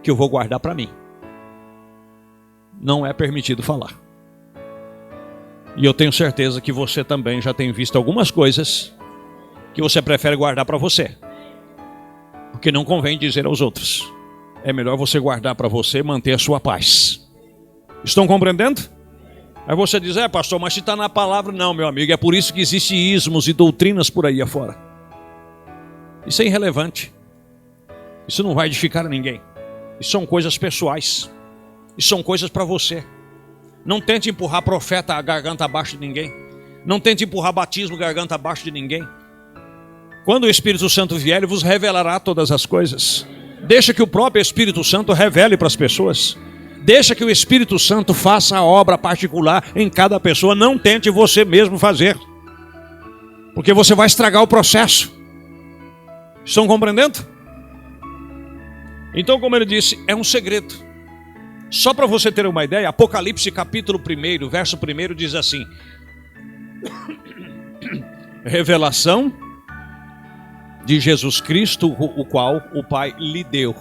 que eu vou guardar para mim. Não é permitido falar. E eu tenho certeza que você também já tem visto algumas coisas que você prefere guardar para você, porque não convém dizer aos outros. É melhor você guardar para você, manter a sua paz. Estão compreendendo? Aí você diz, pastor, mas se está na palavra. Não, meu amigo, é por isso que existem ismos e doutrinas por aí afora. Isso é irrelevante. Isso não vai edificar ninguém. Isso são coisas pessoais. Isso são coisas para você. Não tente empurrar profeta a garganta abaixo de ninguém. Não tente empurrar batismo garganta abaixo de ninguém. Quando o Espírito Santo vier, ele vos revelará todas as coisas. Deixa que o próprio Espírito Santo revele para as pessoas. Deixa que o Espírito Santo faça a obra particular em cada pessoa. Não tente você mesmo fazer, porque você vai estragar o processo. Estão compreendendo? Então, como ele disse, é um segredo. Só para você ter uma ideia, Apocalipse capítulo 1, verso 1 diz assim: revelação de Jesus Cristo, o qual o Pai lhe deu.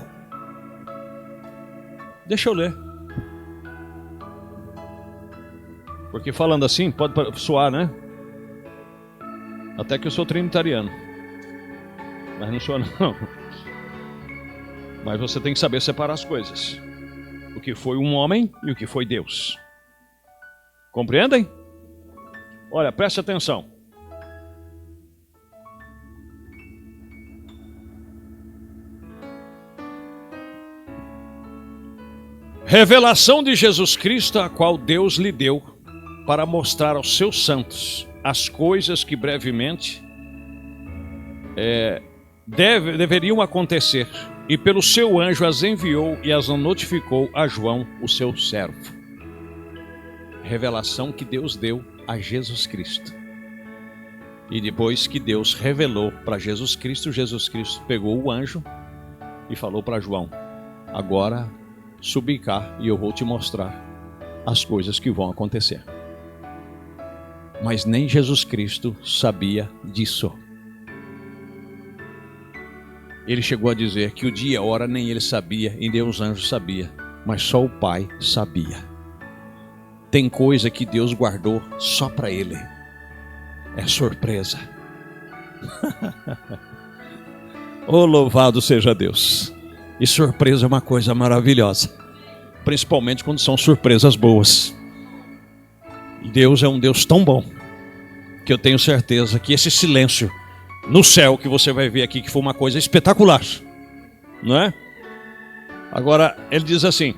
Deixa eu ler. Porque falando assim, pode soar, né? Até que eu sou trinitariano. Mas não sou não. Mas você tem que saber separar as coisas. O que foi um homem e o que foi Deus. Compreendem? Olha, preste atenção. Revelação de Jesus Cristo, a qual Deus lhe deu para mostrar aos seus santos as coisas que brevemente deveriam acontecer, e pelo seu anjo as enviou e as notificou a João, o seu servo. Revelação que Deus deu a Jesus Cristo. E depois que Deus revelou para Jesus Cristo pegou o anjo e falou para João: agora subi cá e eu vou te mostrar as coisas que vão acontecer. Mas nem Jesus Cristo sabia disso. Ele chegou a dizer que o dia e a hora nem ele sabia e nem os anjos sabiam, mas só o Pai sabia. Tem coisa que Deus guardou só para ele. É surpresa. Oh, louvado seja Deus. E surpresa é uma coisa maravilhosa, principalmente quando são surpresas boas. E Deus é um Deus tão bom que eu tenho certeza que esse silêncio no céu que você vai ver aqui, que foi uma coisa espetacular, não é? Agora ele diz assim: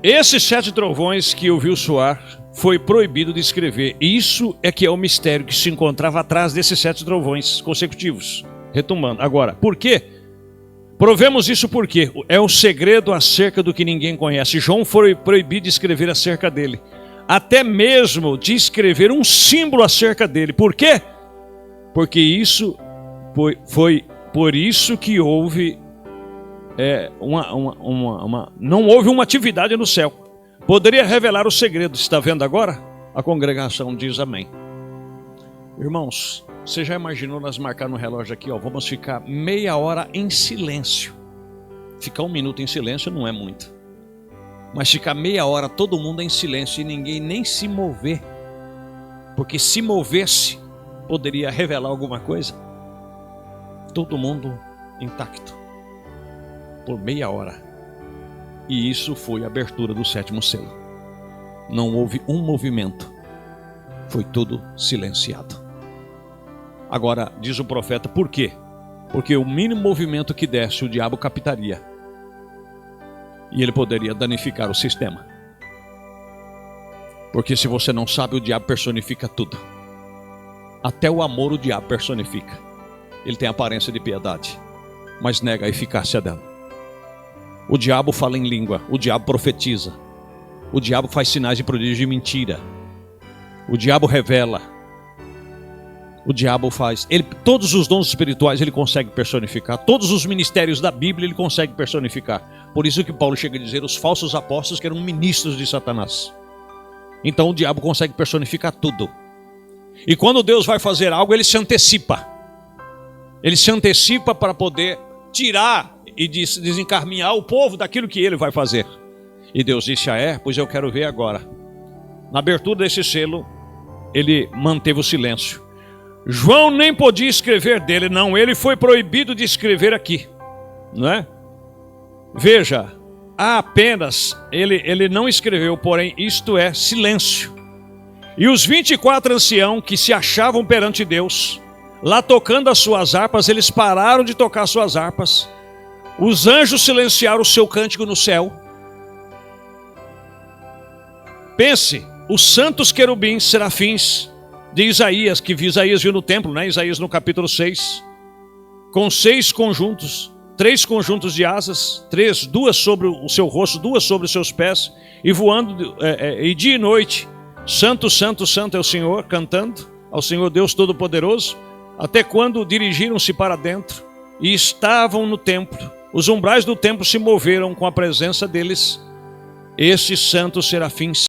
esses 7 trovões que ouviu soar foi proibido de escrever. Isso é que é o mistério que se encontrava atrás desses 7 trovões consecutivos. Retomando, agora, por quê? Provemos isso porque é um segredo acerca do que ninguém conhece. João foi proibido de escrever acerca dele, até mesmo de escrever um símbolo acerca dele. Por quê? Porque isso foi por isso que houve não houve uma atividade no céu. Poderia revelar o segredo. Está vendo agora? A congregação diz amém. Irmãos, você já imaginou nós marcar no relógio aqui, vamos ficar meia hora em silêncio. Ficar 1 minuto em silêncio não é muito, mas ficar meia hora todo mundo em silêncio e ninguém nem se mover, porque se movesse poderia revelar alguma coisa. Todo mundo intacto por meia hora. E isso foi a abertura do 7º selo. Não houve um movimento, foi tudo silenciado. Agora, diz o profeta, por quê? Porque o mínimo movimento que desse, o diabo captaria. E ele poderia danificar o sistema. Porque se você não sabe, o diabo personifica tudo. Até o amor o diabo personifica. Ele tem aparência de piedade, mas nega a eficácia dela. O diabo fala em língua, o diabo profetiza. O diabo faz sinais de prodígio de mentira. O diabo revela. O diabo faz, todos os dons espirituais ele consegue personificar, todos os ministérios da Bíblia ele consegue personificar. Por isso que Paulo chega a dizer os falsos apóstolos que eram ministros de Satanás. Então o diabo consegue personificar tudo. E quando Deus vai fazer algo, ele se antecipa. Ele se antecipa para poder tirar e desencaminhar o povo daquilo que ele vai fazer. E Deus disse: pois eu quero ver agora. Na abertura desse selo, ele manteve o silêncio. João nem podia escrever dele, não, ele foi proibido de escrever aqui, não é? Veja, há apenas, ele não escreveu, porém isto é silêncio. E os 24 anciãos que se achavam perante Deus, lá tocando as suas harpas, eles pararam de tocar suas harpas. Os anjos silenciaram o seu cântico no céu. Pense, os santos querubins, serafins de Isaías, que Isaías viu no templo, né? Isaías no capítulo 6, com 6 conjuntos, 3 conjuntos de asas, 2 sobre o seu rosto, 2 sobre os seus pés, e voando e dia e noite, santo, santo, santo é o Senhor, cantando ao Senhor Deus Todo-Poderoso, até quando dirigiram-se para dentro e estavam no templo. Os umbrais do templo se moveram com a presença deles, esses santos serafins.